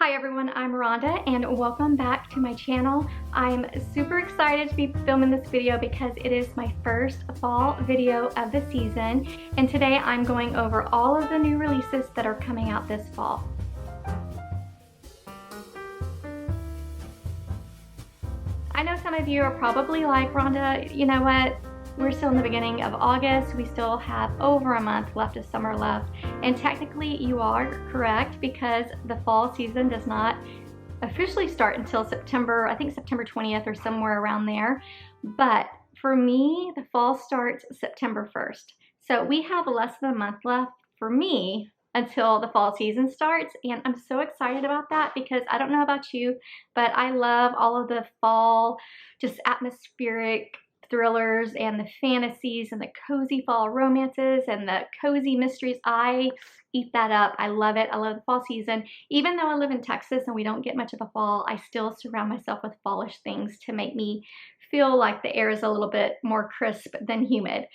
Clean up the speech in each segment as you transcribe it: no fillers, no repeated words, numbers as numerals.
Hi everyone, I'm Rhonda and welcome back to my channel. I'm super excited to be filming this video because it is my first fall video of the season, and today I'm going over all of the new releases that are coming out this fall. I know some of you are probably like, Rhonda, you know what? We're still in the beginning of August. We still have over a month left of summer left. And technically you are correct because the fall season does not officially start until September, I think September 20th or somewhere around there. But for me, the fall starts September 1st. So we have less than a month left for me until the fall season starts, and I'm so excited about that because I don't know about you, but I love all of the fall, just atmospheric thrillers and the fantasies and the cozy fall romances and the cozy mysteries. I eat that up. I love it. I love the fall season. Even though I live in Texas and we don't get much of a fall, I still surround myself with fallish things to make me feel like the air is a little bit more crisp than humid.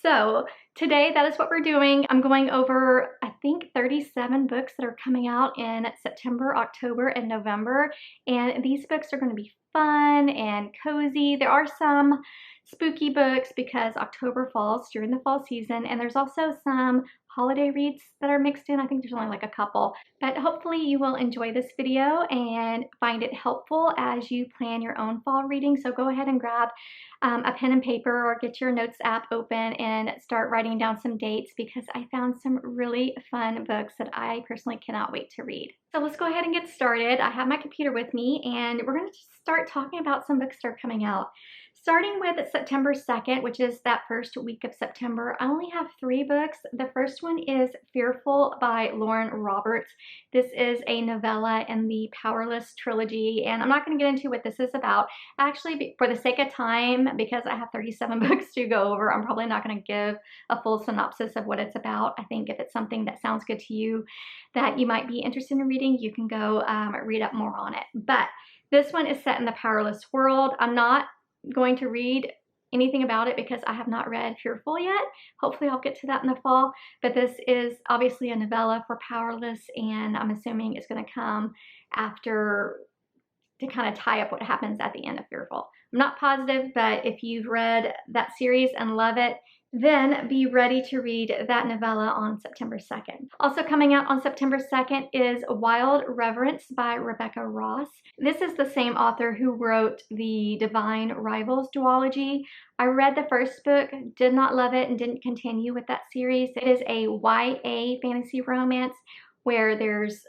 So today, that is what we're doing. I'm going over, I think, 37 books that are coming out in September, October, and November. And these books are going to be fun and cozy. There are some spooky books because October falls during the fall season, and there's also some holiday reads that are mixed in. I think there's only like a couple, but hopefully you will enjoy this video and find it helpful as you plan your own fall reading. So go ahead and grab a pen and paper or get your notes app open and start writing down some dates because I found some really fun books that I personally cannot wait to read. So let's go ahead and get started. I have my computer with me and we're going to start talking about some books that are coming out. Starting with September 2nd, which is that first week of September, I only have 3 books. The first one is Fearful by Lauren Roberts. This is a novella in the Powerless trilogy, and I'm not going to get into what this is about. Actually, for the sake of time, because I have 37 books to go over, I'm probably not going to give a full synopsis of what it's about. I think if it's something that sounds good to you, that you might be interested in reading, you can go read up more on it. But this one is set in the Powerless world. I'm not going to read anything about it because I have not read Fearful yet. Hopefully I'll get to that in the fall, but this is obviously a novella for Powerless, and I'm assuming it's going to come after to kind of tie up what happens at the end of Fearful. I'm not positive, but if you've read that series and love it, then be ready to read that novella on September 2nd. Also coming out on September 2nd is Wild Reverence by Rebecca Ross. This is the same author who wrote the Divine Rivals duology. I read the first book, did not love it, and didn't continue with that series. It is a YA fantasy romance where there's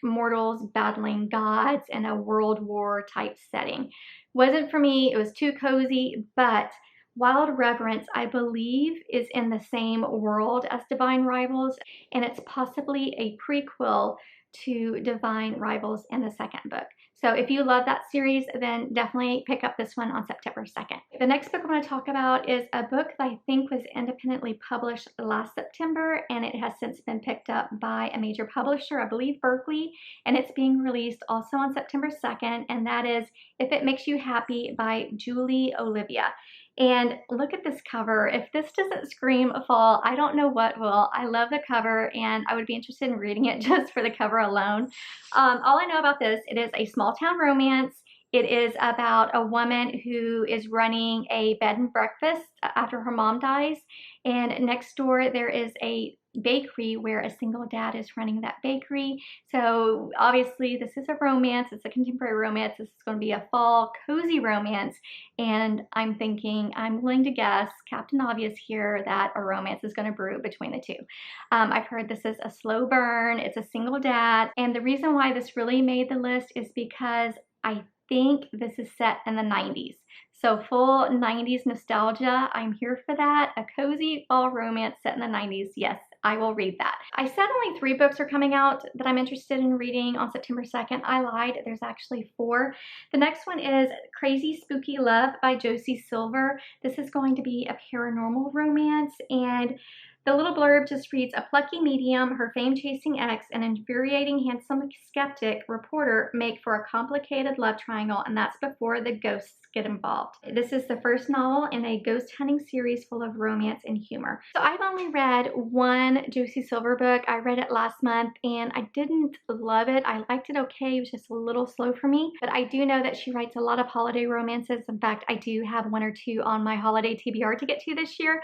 mortals battling gods in a World War type setting. Wasn't for me, it was too cozy, but Wild Reverence, I believe, is in the same world as Divine Rivals, and it's possibly a prequel to Divine Rivals in the second book. So if you love that series, then definitely pick up this one on September 2nd. The next book I'm going to talk about is a book that I think was independently published last September, and it has since been picked up by a major publisher, I believe Berkeley, and it's being released also on September 2nd, and that is If It Makes You Happy by Julie Olivia. And look at this cover. If this doesn't scream fall, I don't know what will. I love the cover and I would be interested in reading it just for the cover alone. All I know about this, it is a small town romance. It is about a woman who is running a bed and breakfast after her mom dies. And next door there is a bakery where a single dad is running that bakery. So obviously this is a romance. It's a contemporary romance. This is going to be a fall cozy romance. And I'm thinking, I'm willing to guess, Captain Obvious here, that a romance is going to brew between the two. I've heard this is a slow burn. It's a single dad. And the reason why this really made the list is because I think this is set in the 90s. So full 90s nostalgia, I'm here for that. A cozy fall romance set in the 90s, yes, I will read that. I said only 3 books are coming out that I'm interested in reading on September 2nd. I lied, there's actually 4. The next one is Crazy Spooky Love by Josie Silver. This is going to be a paranormal romance, and The little blurb just reads, a plucky medium, her fame-chasing ex, and infuriating handsome skeptic reporter make for a complicated love triangle, and that's before the ghosts get involved. This is the first novel in a ghost hunting series full of romance and humor. So I've only read one Josie Silver book. I read it last month and I didn't love it. I liked it okay. It was just a little slow for me, but I do know that she writes a lot of holiday romances. In fact, I do have one or two on my holiday TBR to get to this year.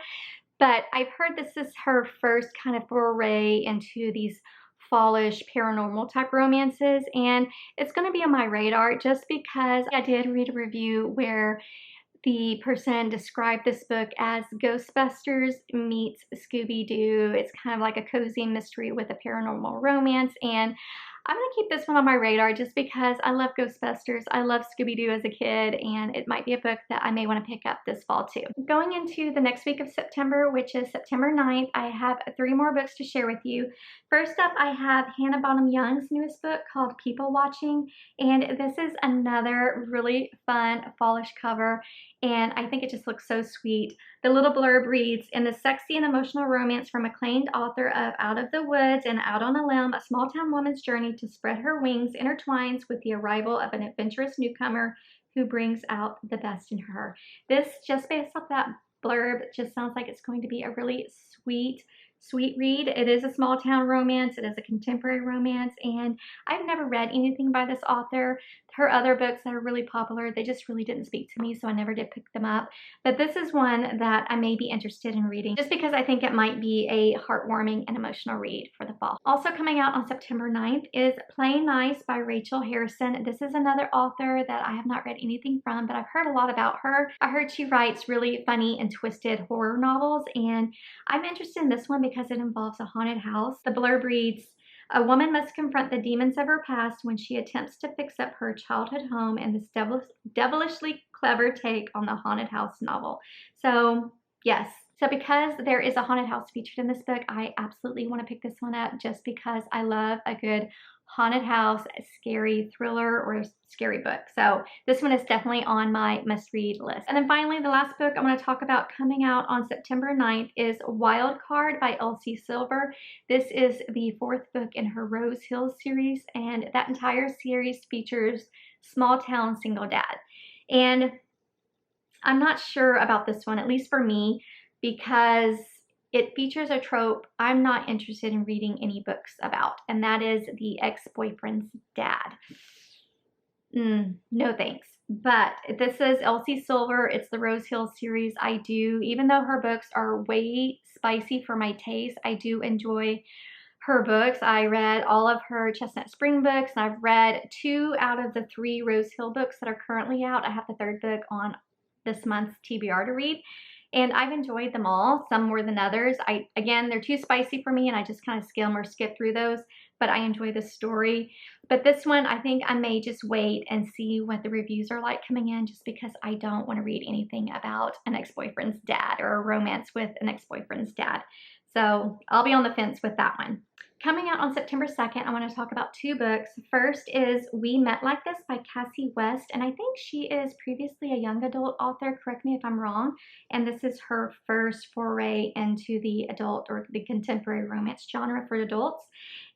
But I've heard this is her first kind of foray into these fallish paranormal type romances, and it's going to be on my radar just because I did read a review where the person described this book as Ghostbusters meets Scooby-Doo. It's kind of like a cozy mystery with a paranormal romance, and I'm going to keep this one on my radar just because I love Ghostbusters. I love Scooby-Doo as a kid, and it might be a book that I may want to pick up this fall too. Going into the next week of September, which is September 9th, I have 3 more books to share with you. First up, I have Hannah Bonham Young's newest book called People Watching, and this is another really fun fallish cover, and I think it just looks so sweet. The little blurb reads, in the sexy and emotional romance from acclaimed author of Out of the Woods and Out on a Limb, a small-town woman's journey to spread her wings intertwines with the arrival of an adventurous newcomer who brings out the best in her. This, just based off that blurb, just sounds like it's going to be a really sweet read. It is a small town romance. It is a contemporary romance, and I've never read anything by this author. Her other books that are really popular, they just really didn't speak to me, so I never did pick them up. But this is one that I may be interested in reading just because I think it might be a heartwarming and emotional read for the fall. Also coming out on September 9th is Plain Nice by Rachel Harrison. This is another author that I have not read anything from, but I've heard a lot about her. I heard she writes really funny and twisted horror novels, and I'm interested in this one because it involves a haunted house. The blurb reads, a woman must confront the demons of her past when she attempts to fix up her childhood home in this devilishly clever take on the haunted house novel. So, yes. So because there is a haunted house featured in this book, I absolutely want to pick this one up just because I love a good haunted house, scary thriller, or scary book. So this one is definitely on my must-read list. And then finally, the last book I want to talk about coming out on September 9th is Wild Card by Elsie Silver. This is the 4th book in her Rose Hill series, and that entire series features small town single dad. And I'm not sure about this one, at least for me, because it features a trope I'm not interested in reading any books about, and that is the ex-boyfriend's dad. No thanks. But this is Elsie Silver. It's the Rose Hill series. Even though her books are way spicy for my taste, I do enjoy her books. I read all of her Chestnut Spring books, and I've read 2 out of the 3 Rose Hill books that are currently out. I have the 3rd book on this month's TBR to read. And I've enjoyed them all, some more than others. Again, they're too spicy for me, and I just kind of skim or skip through those, but I enjoy the story. But this one, I think I may just wait and see what the reviews are like coming in, just because I don't want to read anything about an ex-boyfriend's dad or a romance with an ex-boyfriend's dad. So I'll be on the fence with that one. Coming out on September 2nd, I want to talk about 2 books. First is We Met Like This by Cassie West, and I think she is previously a young adult author, correct me if I'm wrong, and this is her first foray into the adult or the contemporary romance genre for adults.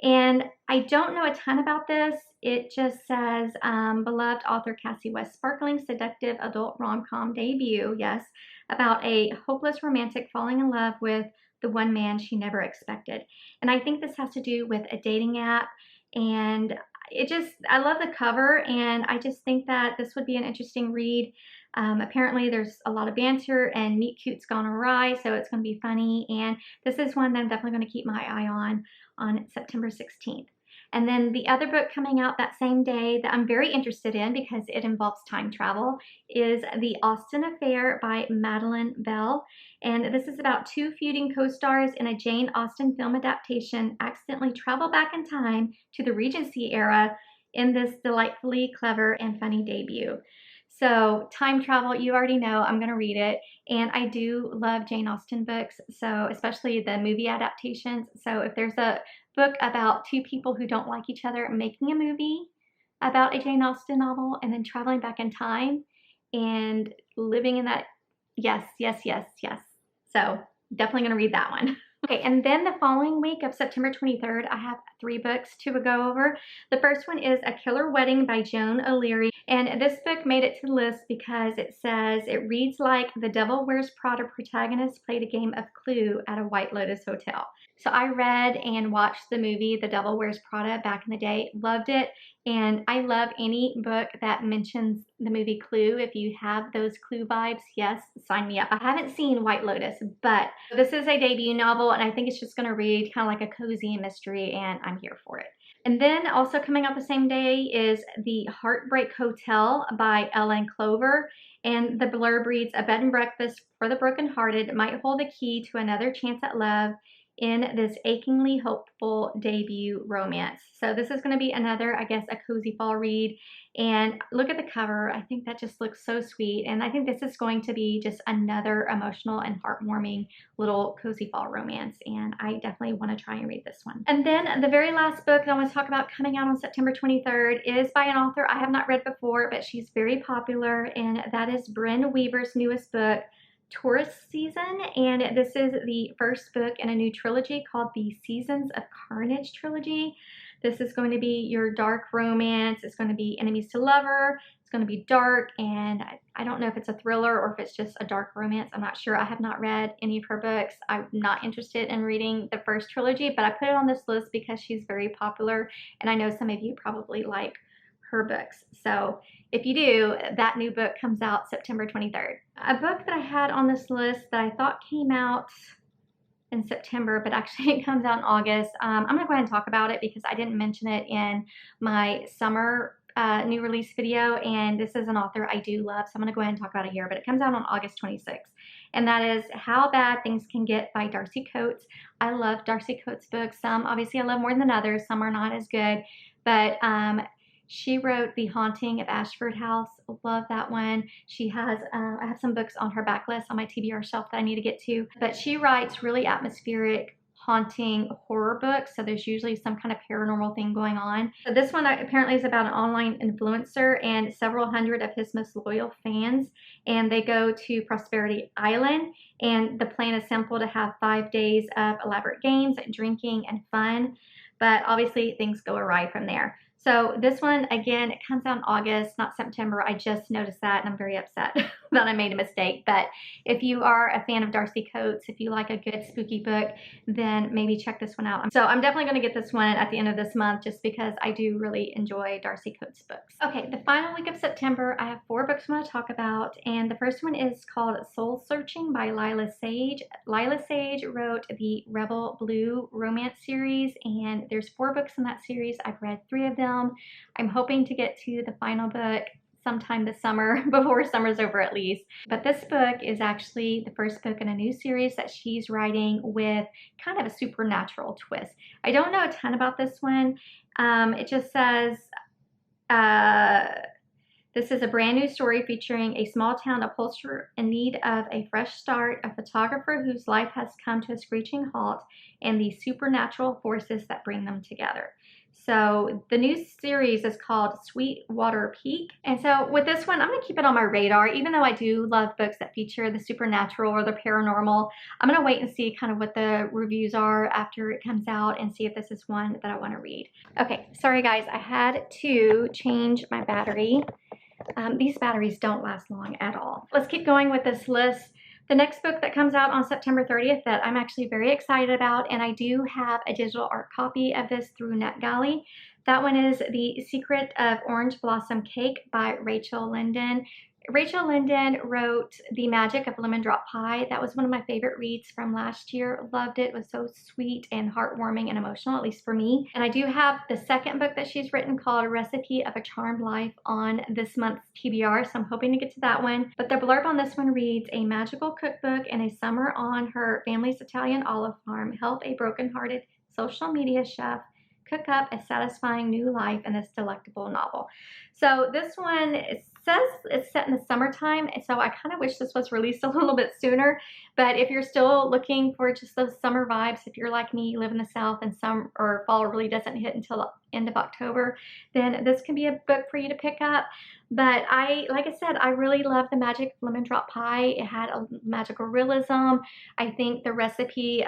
And I don't know a ton about this. It just says, beloved author Cassie West's sparkling, seductive adult rom-com debut, yes, about a hopeless romantic falling in love with the one man she never expected. And I think this has to do with a dating app, and I love the cover, and I just think that this would be an interesting read. Apparently there's a lot of banter and meet cute's gone awry, so it's going to be funny, and this is one that I'm definitely going to keep my eye on September 16th. And then the other book coming out that same day that I'm very interested in because it involves time travel is The Austen Affair by Madeline Bell. And this is about 2 feuding co-stars in a Jane Austen film adaptation accidentally travel back in time to the Regency era in this delightfully clever and funny debut. So time travel, you already know I'm going to read it. And I do love Jane Austen books, so especially the movie adaptations. So if there's a book about 2 people who don't like each other making a movie about a Jane Austen novel and then traveling back in time and living in that, yes. So definitely going to read that one. Okay, and then the following week of September 23rd, I have 3 books to go over. The first one is A Killer Wedding by Joan O'Leary. And this book made it to the list because it says it reads like the Devil Wears Prada protagonist played a game of Clue at a White Lotus hotel. So I read and watched the movie The Devil Wears Prada back in the day, loved it, and I love any book that mentions the movie Clue. If you have those Clue vibes, yes, sign me up. I haven't seen White Lotus, but this is a debut novel, and I think it's just going to read kind of like a cozy mystery, and I'm here for it. And then also coming out the same day is The Heartbreak Hotel by Ellen Clover. And the blurb reads, a bed and breakfast for the brokenhearted might hold a key to another chance at love in this achingly hopeful debut romance. So this is going to be another, I guess, a cozy fall read. And look at the cover. I think that just looks so sweet. And I think this is going to be just another emotional and heartwarming little cozy fall romance. And I definitely want to try and read this one. And then the very last book that I want to talk about coming out on September 23rd is by an author I have not read before, but she's very popular. And that is Bryn Weaver's newest book, Tourist Season, and this is the first book in a new trilogy called the Seasons of Carnage trilogy. This is going to be your dark romance. It's going to be enemies to lover. It's going to be dark, and I don't know if it's a thriller or if it's just a dark romance. I'm not sure. I have not read any of her books. I'm not interested in reading the first trilogy, but I put it on this list because she's very popular, and I know some of you probably like her books. So if you do, that new book comes out September 23rd. A book that I had on this list that I thought came out in September, but actually it comes out in August. I'm gonna go ahead and talk about it because I didn't mention it in my summer new release video, and this is an author I do love, so I'm gonna go ahead and talk about it here, but it comes out on August 26th, and that is How Bad Things Can Get by Darcy Coates. I love Darcy Coates books. Some obviously I love more than others, some are not as good, but she wrote The Haunting of Ashford House. Love that one. She has, I have some books on her backlist on my TBR shelf that I need to get to. But she writes really atmospheric, haunting horror books. So there's usually some kind of paranormal thing going on. So this one apparently is about an online influencer and several hundred of his most loyal fans. And they go to Prosperity Island. And the plan is simple, to have 5 days of elaborate games, drinking, and fun. But obviously things go awry from there. So this one, again, it comes out in August, not September. I just noticed that, and I'm very upset that I made a mistake. But if you are a fan of Darcy Coates, if you like a good spooky book, then maybe check this one out. So I'm definitely going to get this one at the end of this month just because I do really enjoy Darcy Coates books. Okay, the final week of September, I have 4 books I want to talk about. And the first one is called Soul Searching by Lila Sage. Lila Sage wrote the Rebel Blue romance series, and there's 4 books in that series. I've read 3 of them. I'm hoping to get to the final book sometime this summer, before summer's over at least. But this book is actually the first book in a new series that she's writing with kind of a supernatural twist. I don't know a ton about this one. It just says, this is a brand new story featuring a small town upholsterer in need of a fresh start, a photographer whose life has come to a screeching halt, and the supernatural forces that bring them together. So the new series is called Sweetwater Peak. And so with this one, I'm going to keep it on my radar. Even though I do love books that feature the supernatural or the paranormal, I'm going to wait and see kind of what the reviews are after it comes out and see if this is one that I want to read. Okay, sorry guys, I had to change my battery. These batteries don't last long at all. Let's keep going with this list. The next book that comes out on September 30th that I'm actually very excited about, and I do have a digital art copy of this through NetGalley. That one is The Secret of Orange Blossom Cake by Rachel Linden. Rachel Linden wrote The Magic of Lemon Drop Pie. That was one of my favorite reads from last year. Loved it. It was so sweet and heartwarming and emotional, at least for me. And I do have the second book that she's written called Recipe of a Charmed Life on this month's TBR, so I'm hoping to get to that one. But the blurb on this one reads, a magical cookbook and a summer on her family's Italian olive farm help a brokenhearted social media chef cook up a satisfying new life in this delectable novel. So this one, it says it's set in the summertime, and so I kind of wish this was released a little bit sooner. But if you're still looking for just those summer vibes, if you're like me, you live in the South and fall really doesn't hit until end of October, then this can be a book for you to pick up. But like I said, I really love the Magic Lemon Drop Pie. It had a magical realism. I think the recipe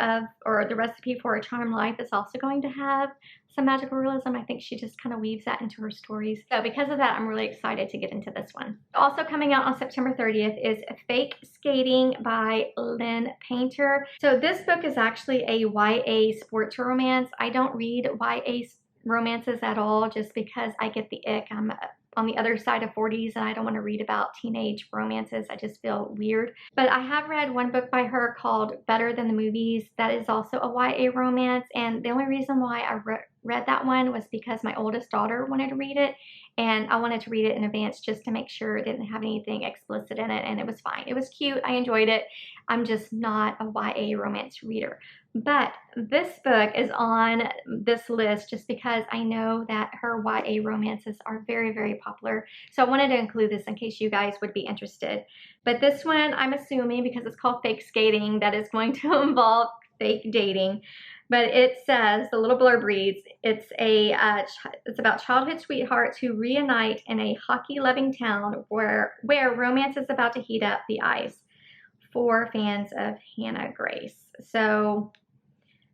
for A Charmed Life is also going to have some magical realism. I think she just kind of weaves that into her stories. So because of that, I'm really excited to get into this one. Also coming out on September 30th is Fake Skating by Lynn Painter. So this book is actually a YA sports romance. I don't read YA romances at all just because I get the ick. I'm on the other side of 40s and I don't want to read about teenage romances. I just feel weird. But I have read one book by her called Better Than the Movies that is also a YA romance, and the only reason why I read that one was because my oldest daughter wanted to read it, and I wanted to read it in advance just to make sure it didn't have anything explicit in it, and it was fine. It was cute. I enjoyed it. I'm just not a YA romance reader. But this book is on this list just because I know that her YA romances are very, very popular. So I wanted to include this in case you guys would be interested. But this one, I'm assuming, because it's called Fake Skating, that is going to involve fake dating. But it says, the little blurb reads, it's about childhood sweethearts who reunite in a hockey-loving town where romance is about to heat up the ice for fans of Hannah Grace. So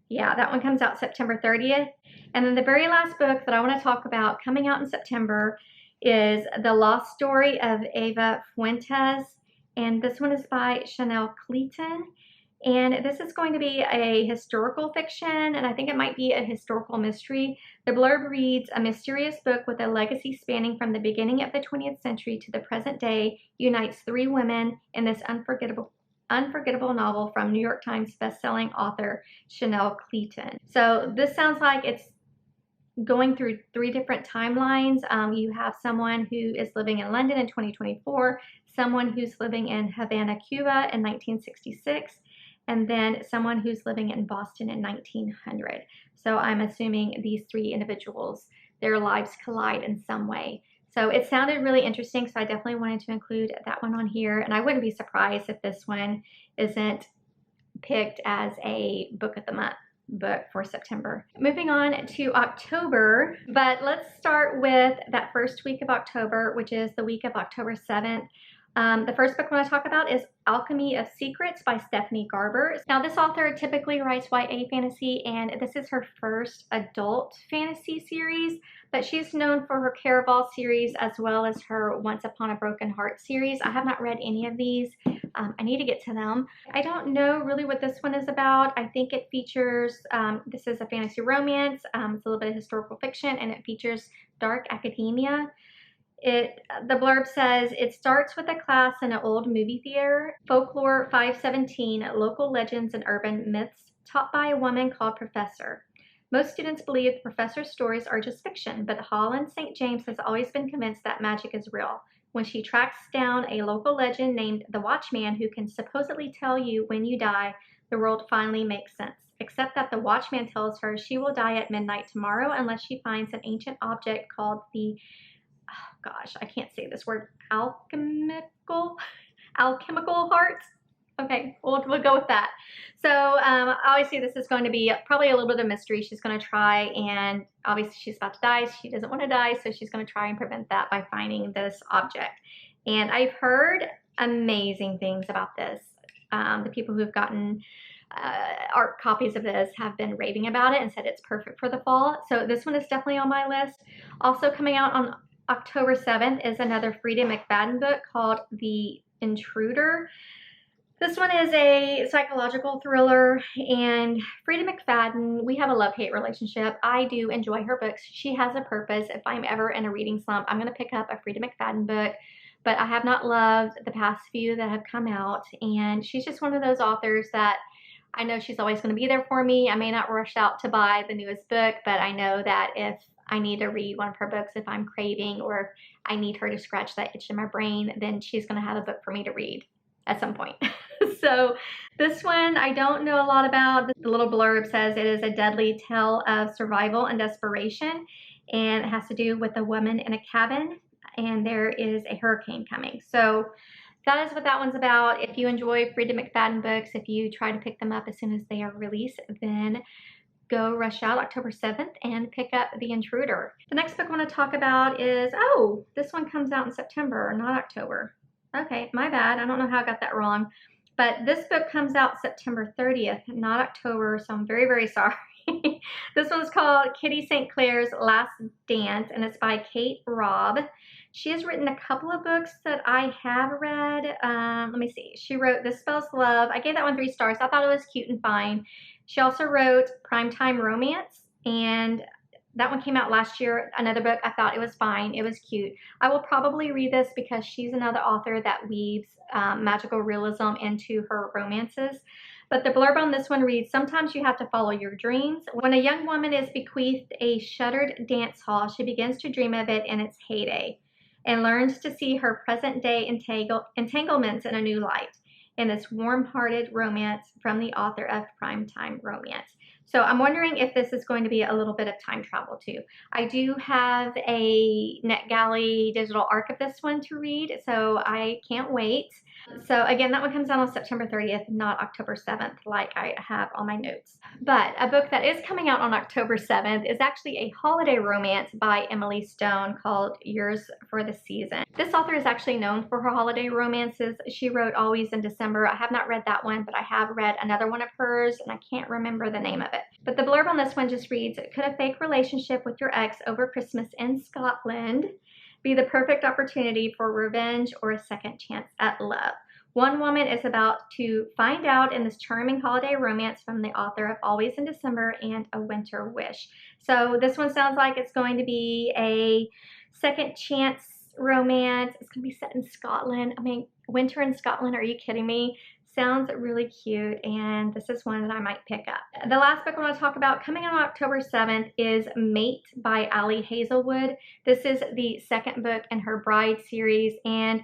yeah, that one comes out September 30th. And then the very last book that I want to talk about coming out in September is The Lost Story of Eva Fuentes. And this one is by Chanel Clayton. And this is going to be a historical fiction, and I think it might be a historical mystery. The blurb reads, a mysterious book with a legacy spanning from the beginning of the 20th century to the present day unites three women in this unforgettable novel from New York Times bestselling author Chanel Clayton. So this sounds like it's going through three different timelines. You have someone who is living in London in 2024, someone who's living in Havana, Cuba in 1966, and then someone who's living in Boston in 1900. So I'm assuming these three individuals, their lives collide in some way. So it sounded really interesting, so I definitely wanted to include that one on here. And I wouldn't be surprised if this one isn't picked as a book of the month book for September. Moving on to October, but let's start with that first week of October, which is the week of October 7th. The first book I want to talk about is Alchemy of Secrets by Stephanie Garber. Now, this author typically writes YA fantasy, and this is her first adult fantasy series, but she's known for her Caraval series as well as her Once Upon a Broken Heart series. I have not read any of these. I need to get to them. I don't know really what this one is about. I think it features, this is a fantasy romance, it's a little bit of historical fiction, and it features dark academia. The blurb says, it starts with a class in an old movie theater, Folklore 517, local legends and urban myths, taught by a woman called Professor. Most students believe the professor's stories are just fiction, but Holland St. James has always been convinced that magic is real. When she tracks down a local legend named the Watchman who can supposedly tell you when you die, the world finally makes sense. Except that the Watchman tells her she will die at midnight tomorrow unless she finds an ancient object called the I can't say this word, alchemical heart. Okay, we'll go with that. So obviously this is going to be probably a little bit of mystery. She's going to try, and obviously she's about to die. She doesn't want to die, so she's going to try and prevent that by finding this object. And I've heard amazing things about this. The people who've gotten art copies of this have been raving about it and said it's perfect for the fall. So this one is definitely on my list. Also coming out on October 7th is another Frida McFadden book called The Intruder. This one is a psychological thriller, and Frida McFadden, we have a love-hate relationship. I do enjoy her books. She has a purpose. If I'm ever in a reading slump, I'm going to pick up a Frida McFadden book, but I have not loved the past few that have come out, and she's just one of those authors that I know she's always going to be there for me. I may not rush out to buy the newest book, but I know that if I need to read one of her books, if I'm craving or if I need her to scratch that itch in my brain, then she's going to have a book for me to read at some point. So this one I don't know a lot about. The little blurb says it is a deadly tale of survival and desperation, and it has to do with a woman in a cabin, and there is a hurricane coming. So that is what that one's about. If you enjoy Frida McFadden books, if you try to pick them up as soon as they are released, then go rush out October 7th and pick up The Intruder. The next book I want to talk about is, oh, this one comes out in September, not October. Okay, my bad. I don't know how I got that wrong. But this book comes out September 30th, not October, so I'm very, very sorry. This one's called Kitty St. Clair's Last Dance, and it's by Kate Robb. She has written a couple of books that I have read. Let me see. She wrote This Spells Love. I gave that one 3 stars. I thought it was cute and fine. She also wrote Primetime Romance, and that one came out last year. Another book, I thought it was fine. It was cute. I will probably read this because she's another author that weaves magical realism into her romances. But the blurb on this one reads, sometimes you have to follow your dreams. When a young woman is bequeathed a shuttered dance hall, she begins to dream of it in its heyday and learns to see her present day entanglements in a new light in this warm-hearted romance from the author of Primetime Romance. So I'm wondering if this is going to be a little bit of time travel too. I do have a NetGalley digital arc of this one to read, so I can't wait. So again, that one comes out on September 30th, not October 7th, like I have on my notes. But a book that is coming out on October 7th is actually a holiday romance by Emily Stone called Yours for the Season. This author is actually known for her holiday romances. She wrote Always in December. I have not read that one, but I have read another one of hers, and I can't remember the name of it. But the blurb on this one just reads, could a fake relationship with your ex over Christmas in Scotland be the perfect opportunity for revenge or a second chance at love? One woman is about to find out in this charming holiday romance from the author of Always in December and A Winter Wish. So this one sounds like it's going to be a second chance romance. It's going to be set in Scotland. I mean, winter in Scotland, are you kidding me? Sounds really cute, and this is one that I might pick up. The last book I want to talk about coming out on October 7th is Mate by Ali Hazelwood. This is the second book in her Bride series, and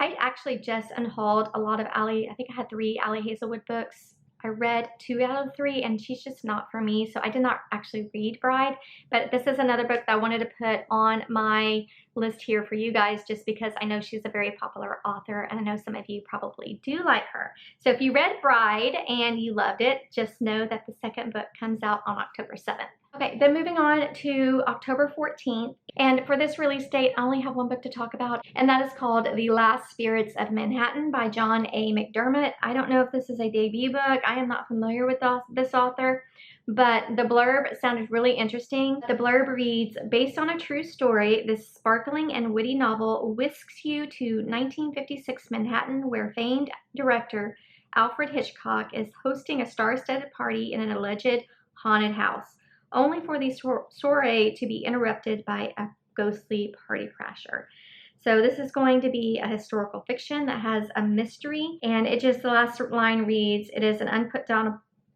I actually just unhauled a lot of Ali. I think I had 3 Ali Hazelwood books. I read 2 out of 3, and she's just not for me, so I did not actually read Bride. But this is another book that I wanted to put on my list here for you guys, just because I know she's a very popular author, and I know some of you probably do like her. So if you read Bride and you loved it, just know that the second book comes out on October 7th. Okay, then moving on to October 14th. And for this release date, I only have one book to talk about, and that is called The Last Spirits of Manhattan by John A. McDermott. I don't know if this is a debut book. I am not familiar with this author, but the blurb sounded really interesting. The blurb reads, based on a true story, this sparkling and witty novel whisks you to 1956 Manhattan, where famed director Alfred Hitchcock is hosting a star-studded party in an alleged haunted house, only for the soiree to be interrupted by a ghostly party crasher. So this is going to be a historical fiction that has a mystery, and the last line reads, it is an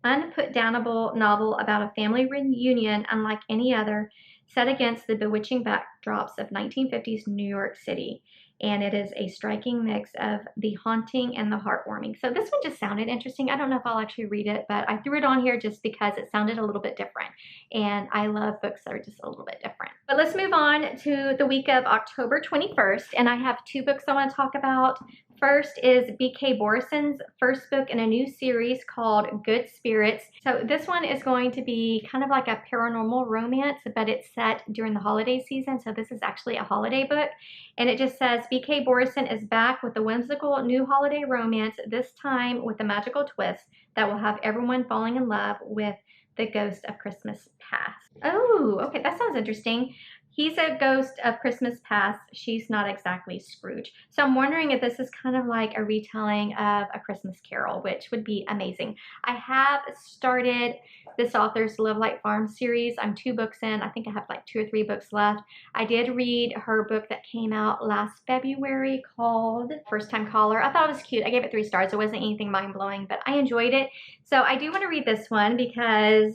unputdownable novel about a family reunion unlike any other, set against the bewitching backdrops of 1950s New York City. And it is a striking mix of the haunting and the heartwarming. So this one just sounded interesting. I don't know if I'll actually read it, but I threw it on here just because it sounded a little bit different. And I love books that are just a little bit different. But let's move on to the week of October 21st. And I have 2 books I want to talk about. First is B.K. Borison's first book in a new series called Good Spirits. So this one is going to be kind of like a paranormal romance, but it's set during the holiday season. So this is actually a holiday book. And it just says, B.K. Borison is back with a whimsical new holiday romance, this time with a magical twist that will have everyone falling in love with the ghost of Christmas past. Oh, okay, that sounds interesting. He's a ghost of Christmas past. She's not exactly Scrooge. So I'm wondering if this is kind of like a retelling of A Christmas Carol, which would be amazing. I have started this author's Love Light Farm series. I'm 2 books in. I think I have like 2 or 3 books left. I did read her book that came out last February called First Time Caller. I thought it was cute. I gave it 3 stars. It wasn't anything mind-blowing, but I enjoyed it. So I do want to read this one because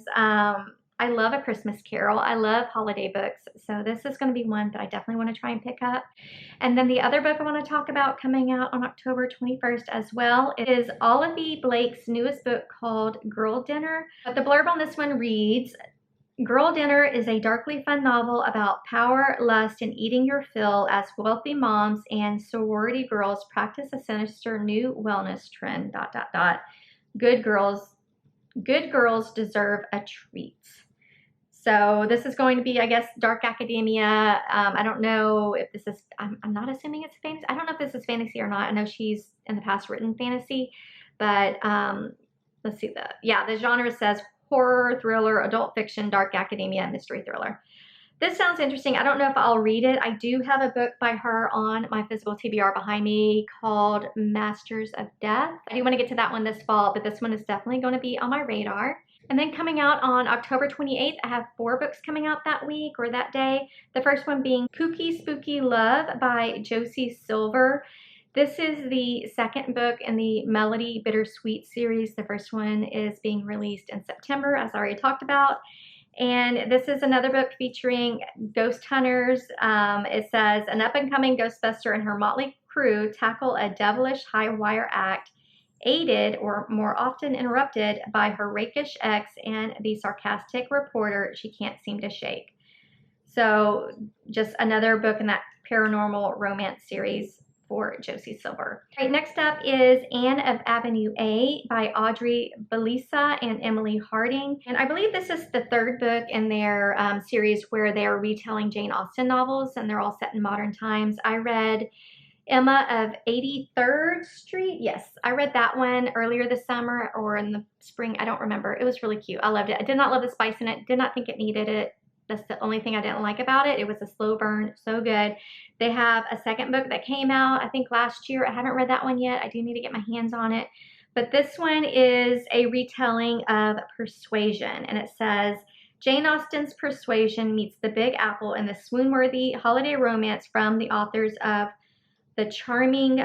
I love A Christmas Carol. I love holiday books. So this is going to be one that I definitely want to try and pick up. And then the other book I want to talk about coming out on October 21st as well is Olivia Blake's newest book called Girl Dinner. But the blurb on this one reads, Girl Dinner is a darkly fun novel about power, lust, and eating your fill as wealthy moms and sorority girls practice a sinister new wellness trend, ... Good girls Good Girls Deserve a Treat. So this is going to be, I guess, dark academia. I don't know if this is, I'm not assuming it's fantasy. I don't know if this is fantasy or not. I know she's in the past written fantasy, but let's see the genre says horror, thriller, adult fiction, dark academia, and mystery thriller. This sounds interesting. I don't know if I'll read it. I do have a book by her on my physical TBR behind me called Masters of Death. I do want to get to that one this fall, but this one is definitely going to be on my radar. And then coming out on October 28th, I have 4 books coming out that week or that day. The first one being Kooky Spooky Love by Josie Silver. This is the second book in the Melody Bittersweet series. The first one is being released in September, as I already talked about. And this is another book featuring ghost hunters. It says, an up-and-coming ghostbuster and her motley crew tackle a devilish high-wire act, aided or more often interrupted by her rakish ex and the sarcastic reporter she can't seem to shake. So just another book in that paranormal romance series for Josie Silver. All right, next up is Anne of Avenue A by Audrey Belisa and Emily Harding. And I believe this is the 3rd book in their series where they are retelling Jane Austen novels, and they're all set in modern times. I read Emma of 83rd Street. Yes, I read that one earlier this summer or in the spring. I don't remember. It was really cute. I loved it. I did not love the spice in it. Did not think it needed it. That's the only thing I didn't like about it. It was a slow burn. So good. They have a second book that came out, I think last year. I haven't read that one yet. I do need to get my hands on it. But this one is a retelling of Persuasion. And it says, Jane Austen's Persuasion meets the Big Apple in the swoon-worthy holiday romance from the authors of the charming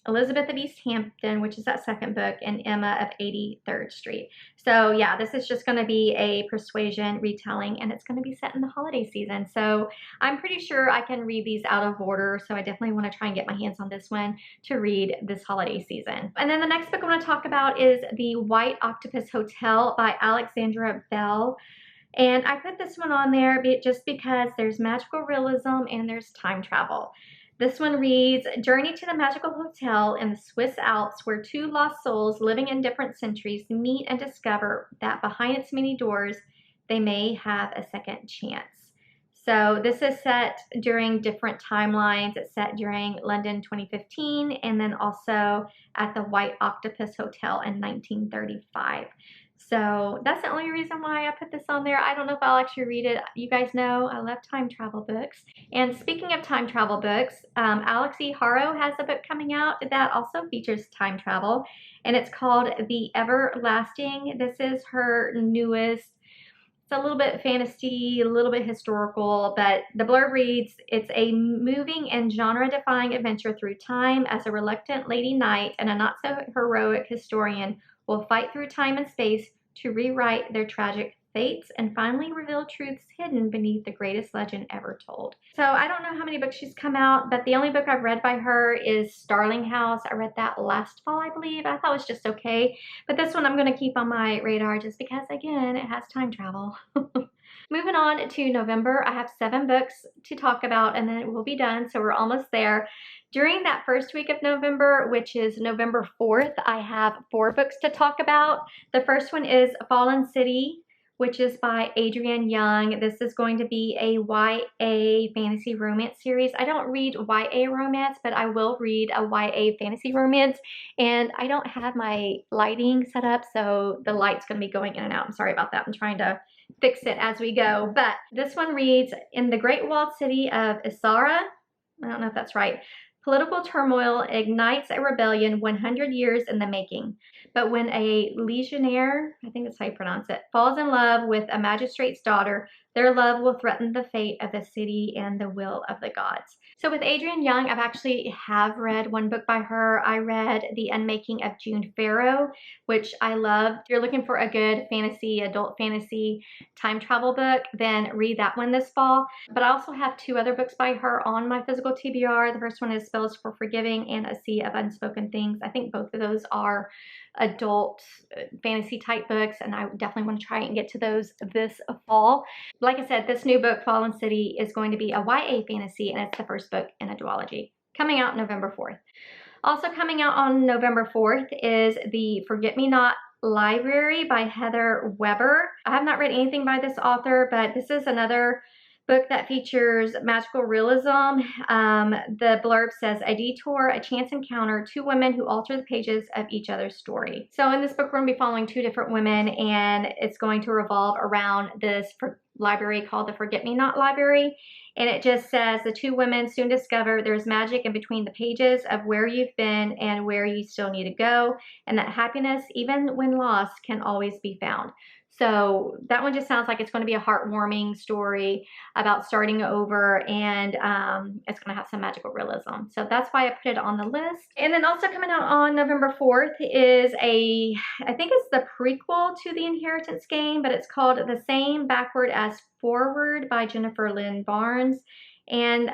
Elizabeth of East Hampton, which is that second book, and Emma of 83rd Street. So yeah, this is just going to be a Persuasion retelling, and it's going to be set in the holiday season. So I'm pretty sure I can read these out of order. So I definitely want to try and get my hands on this one to read this holiday season. And then the next book I want to talk about is The White Octopus Hotel by Alexandra Bell. And I put this one on there just because there's magical realism and there's time travel. This one reads, journey to the magical hotel in the Swiss Alps where 2 lost souls living in different centuries meet and discover that behind its many doors, they may have a second chance. So this is set during different timelines. It's set during London 2015 and then also at the White Octopus Hotel in 1935. So that's the only reason why I put this on there. I don't know if I'll actually read it. You guys know I love time travel books. And speaking of time travel books, Alex E. Haro has a book coming out that also features time travel. And it's called The Everlasting. This is her newest. It's a little bit fantasy, a little bit historical, but the blurb reads, it's a moving and genre-defying adventure through time as a reluctant lady knight and a not-so-heroic historian will fight through time and space to rewrite their tragic fates and finally reveal truths hidden beneath the greatest legend ever told. So I don't know how many books she's come out, but the only book I've read by her is Starling House. I read that last fall, I believe. I thought it was just okay. But this one I'm going to keep on my radar just because, again, it has time travel. Moving on to November, I have 7 books to talk about and then it will be done. So we're almost there. During that first week of November, which is November 4th, I have 4 books to talk about. The first one is Fallen City, which is by Adrienne Young. This is going to be a YA fantasy romance series. I don't read YA romance, but I will read a YA fantasy romance. And I don't have my lighting set up, so the light's going to be going in and out. I'm sorry about that. I'm trying to fix it as we go. But this one reads, in the great walled city of Isara, I don't know if that's right, political turmoil ignites a rebellion 100 years in the making. But when a legionnaire, I think that's how you pronounce it, falls in love with a magistrate's daughter, their love will threaten the fate of the city and the will of the gods. So with Adrienne Young, I've actually read one book by her. I read The Unmaking of June Farrow, which I loved. If you're looking for a good fantasy, adult fantasy time travel book, then read that one this fall. But I also have 2 other books by her on my physical TBR. The first one is Spells for Forgiving and A Sea of Unspoken Things. I think both of those are adult fantasy type books, and I definitely want to try and get to those this fall. Like I said, this new book, Fallen City, is going to be a YA fantasy, and it's the first book in a duology, coming out November 4th. Also coming out on November 4th is the Forget Me Not Library by Heather Weber. I have not read anything by this author, but this is another book that features magical realism. The blurb says, a detour, a chance encounter, two women who alter the pages of each other's story. So in this book, we're going to be following two different women, and it's going to revolve around this library called the Forget-Me-Not Library. And it just says the two women soon discover there's magic in between the pages of where you've been and where you still need to go, and that happiness, even when lost, can always be found. So that one just sounds like it's going to be a heartwarming story about starting over, and it's going to have some magical realism. So that's why I put it on the list. And then also coming out on November 4th is I think it's the prequel to the Inheritance game, but it's called The Same Backward as Forward by Jennifer Lynn Barnes. And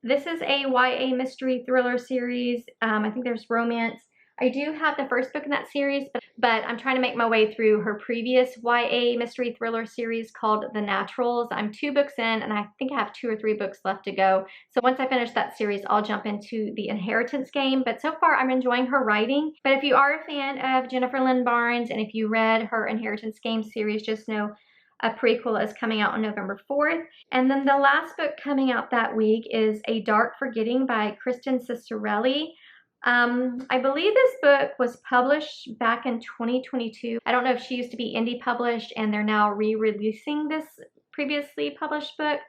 this is a YA mystery thriller series. I think there's romance. I do have the first book in that series, but I'm trying to make my way through her previous YA mystery thriller series called The Naturals. I'm 2 books in, and I think I have 2 or 3 books left to go. So once I finish that series, I'll jump into the Inheritance game. But so far, I'm enjoying her writing. But if you are a fan of Jennifer Lynn Barnes, and if you read her Inheritance game series, just know a prequel is coming out on November 4th. And then the last book coming out that week is A Dark Forgetting by Kristen Cicerelli. I believe this book was published back in 2022. I don't know if she used to be indie published and they're now re-releasing this previously published book,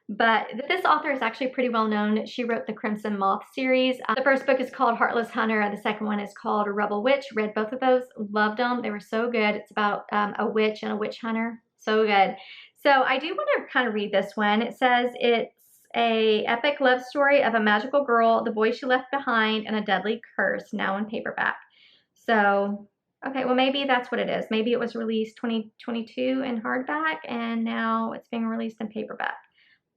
but this author is actually pretty well known. She wrote the Crimson Moth series. The first book is called Heartless Hunter, and the second one is called Rebel Witch. Read both of those, loved them. They were so good. It's about a witch and a witch hunter. So good. So I do want to kind of read this one. It says it's a epic love story of a magical girl, the boy she left behind, and a deadly curse, now in paperback. So, okay, well maybe that's what it is. Maybe it was released 2022 in hardback, and now it's being released in paperback.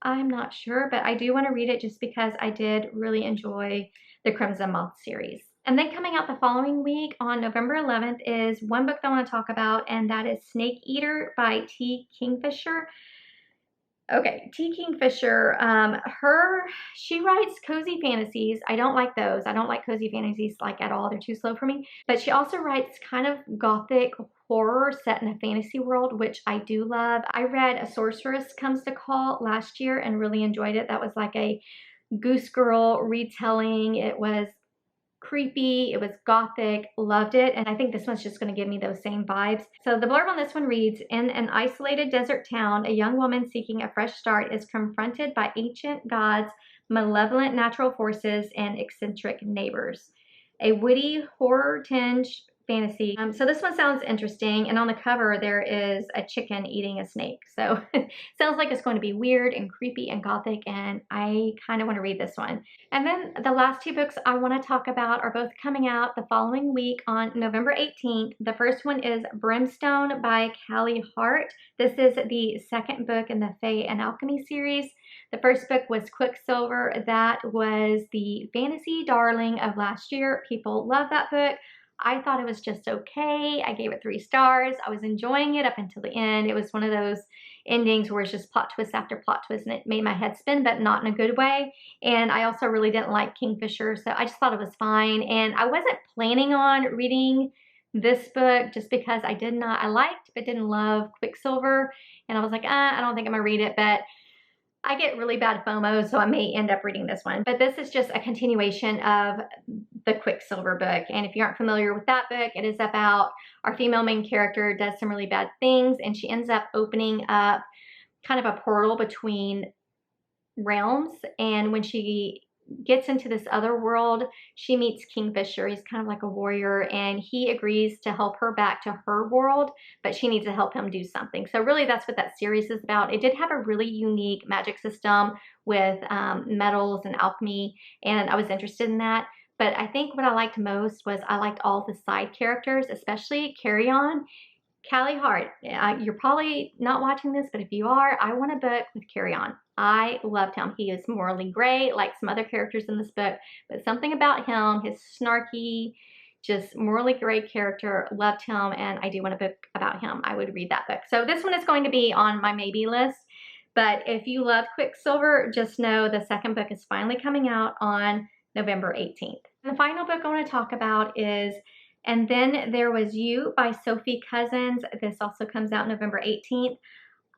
I'm not sure, but I do want to read it just because I did really enjoy the Crimson Moth series. And then coming out the following week on November 11th is one book that I want to talk about, and that is Snake Eater by T. Kingfisher. Okay, T. Kingfisher, she writes cozy fantasies. I don't like those. I don't like cozy fantasies like at all. They're too slow for me. But she also writes kind of gothic horror set in a fantasy world, which I do love. I read A Sorceress Comes to Call last year and really enjoyed it. That was like a Goose Girl retelling. It was creepy, it was gothic, loved it, and I think this one's just going to give me those same vibes. So the blurb on this one reads, in an isolated desert town, a young woman seeking a fresh start is confronted by ancient gods, malevolent natural forces, and eccentric neighbors. A witty, horror-tinged fantasy. So this one sounds interesting, and on the cover there is a chicken eating a snake. So it sounds like it's going to be weird and creepy and gothic, and I kind of want to read this one. And then the last 2 books I want to talk about are both coming out the following week on November 18th. The first one is Brimstone by Callie Hart. This is the second book in the Fae and Alchemy series. The first book was Quicksilver. That was the fantasy darling of last year. People love that book. I thought it was just okay. I gave it 3 stars. I was enjoying it up until the end. It was one of those endings where it's just plot twist after plot twist, and it made my head spin, but not in a good way. And I also really didn't like Kingfisher, so I just thought it was fine. And I wasn't planning on reading this book just because I liked but didn't love Quicksilver. And I was like, I don't think I'm gonna read it, but I get really bad FOMO, so I may end up reading this one. But this is just a continuation of the Quicksilver book. And if you aren't familiar with that book, it is about our female main character does some really bad things, and she ends up opening up kind of a portal between realms. And when she gets into this other world, she meets Kingfisher. He's kind of like a warrior, and he agrees to help her back to her world, but she needs to help him do something. So really that's what that series is about. It did have a really unique magic system with metals and alchemy, and I was interested in that. But I think what I liked most was I liked all the side characters, especially Carry On. Callie Hart, you're probably not watching this, but if you are, I want a book with Carry On. I loved him. He is morally gray, like some other characters in this book, but something about him, his snarky, just morally gray character, loved him, and I do want a book about him. I would read that book. So this one is going to be on my maybe list, but if you love Quicksilver, just know the second book is finally coming out on November 18th. And the final book I want to talk about is And then there was You by Sophie Cousins. This also comes out November 18th.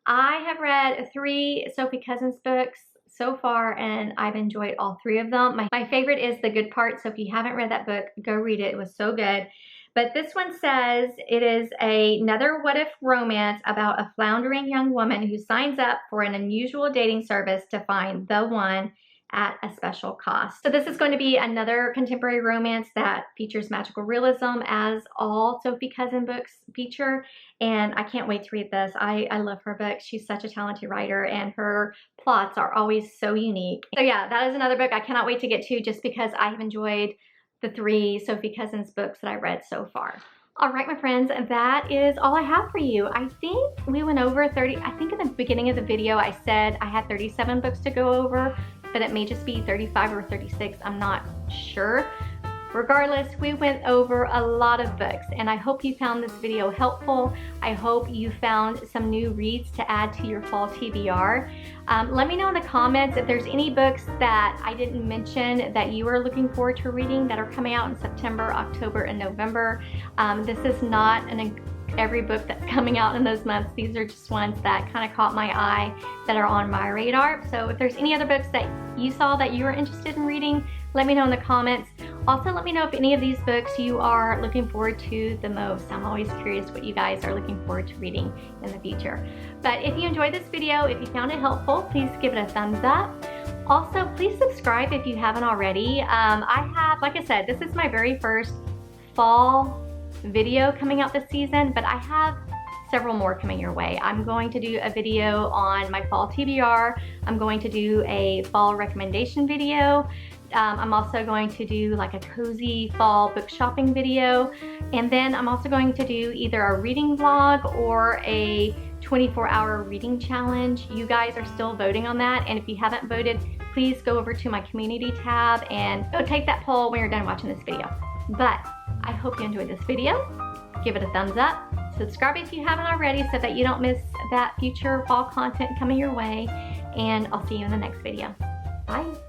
I have read 3 Sophie Cousins books so far, and I've enjoyed all 3 of them. My favorite is The Good Part, so if you haven't read that book, go read it. It was so good. But this one says it is another what-if romance about a floundering young woman who signs up for an unusual dating service to find the one at a special cost. So this is going to be another contemporary romance that features magical realism, as all Sophie Cousins books feature, and I can't wait to read this. I love her books. She's such a talented writer, and her plots are always so unique. So yeah, that is another book I cannot wait to get to, just because I have enjoyed the 3 Sophie Cousins books that I read so far. All right, my friends, that is all I have for you. I think we went over 30, I think in the beginning of the video I said I had 37 books to go over, but it may just be 35 or 36, I'm not sure. Regardless, we went over a lot of books, and I hope you found this video helpful. I hope you found some new reads to add to your fall TBR. Let me know in the comments if there's any books that I didn't mention that you are looking forward to reading that are coming out in September, October, and November. This is not every book that's coming out in those months. These are just ones that kind of caught my eye that are on my radar. So if there's any other books that you saw that you were interested in reading, let me know in the comments. Also, let me know if any of these books you are looking forward to the most. I'm always curious what you guys are looking forward to reading in the future. But if you enjoyed this video, if you found it helpful, please give it a thumbs up. Also, please subscribe if you haven't already. I have, like I said, this is my very first fall video coming out this season, but I have several more coming your way. I'm going to do a video on my fall TBR. I'm going to do a fall recommendation video. I'm also going to do like a cozy fall book shopping video. And then I'm also going to do either a reading vlog or a 24-hour reading challenge. You guys are still voting on that. And if you haven't voted, please go over to my community tab and go take that poll when you're done watching this video. But I hope you enjoyed this video. Give it a thumbs up. Subscribe if you haven't already so that you don't miss that future fall content coming your way. And I'll see you in the next video. Bye.